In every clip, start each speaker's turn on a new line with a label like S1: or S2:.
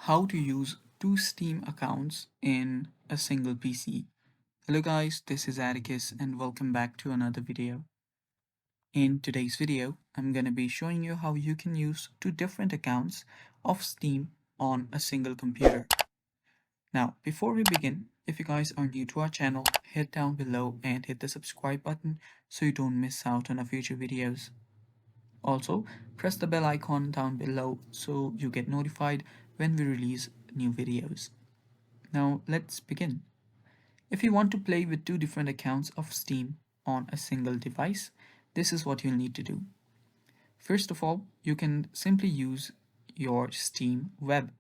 S1: How to use two Steam accounts in a single PC. Hello guys, this is Atticus and welcome back to another video. In today's video, I'm going to be showing you how you can use two different accounts of Steam on a single computer. Now, before we begin, if you guys are new to our channel, head down below and hit the subscribe button so you don't miss out on our future videos. Also, press the bell icon down below so you get notified when we release new videos. Now let's begin. If you want to play with two different accounts of Steam on a single device, this is what you'll need to do. First of all, you can simply use your Steam web.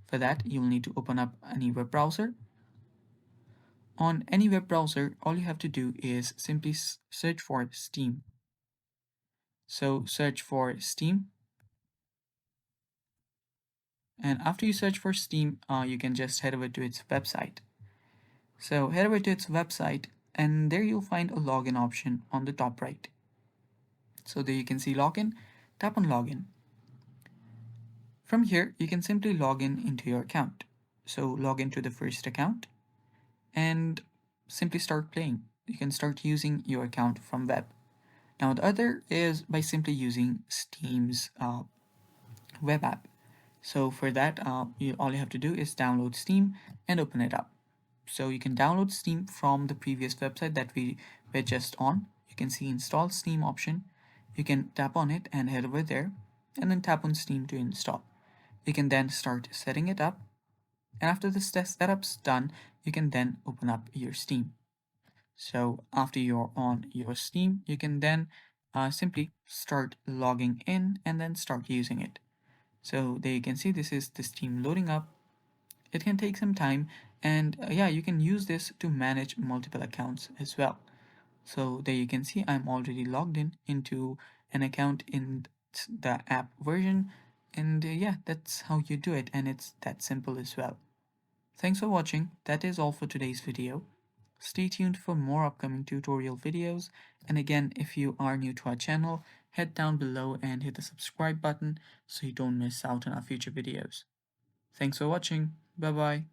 S1: For that, you'll need to open up any web browser. On any web browser, all you have to do is simply search for Steam. So search for Steam, and after you search for Steam, you can just head over to its website. So head over to its website, and there you'll find a login option on the top right. So there you can see login, tap on login. From here, you can simply log in into your account. So log into the first account and simply start playing. You can start using your account from web. Now the other is by simply using Steam's web app. So for that, all you have to do is download Steam and open it up. So you can download Steam from the previous website that we were just on. You can see install Steam option. You can tap on it and head over there and then tap on Steam to install. You can then start setting it up, and after the setup's done, you can then open up your Steam. So after you're on your Steam, you can then simply start logging in and then start using it. So there you can see this is the Steam loading up. It can take some time, and yeah, you can use this to manage multiple accounts as well. So there you can see I'm already logged in into an account in the app version, and yeah, that's how you do it, and it's that simple as well. Thanks for watching. That is all for today's video. Stay tuned for more upcoming tutorial videos, and again, if you are new to our channel, head down below and hit the subscribe button so you don't miss out on our future videos. Thanks for watching. Bye bye.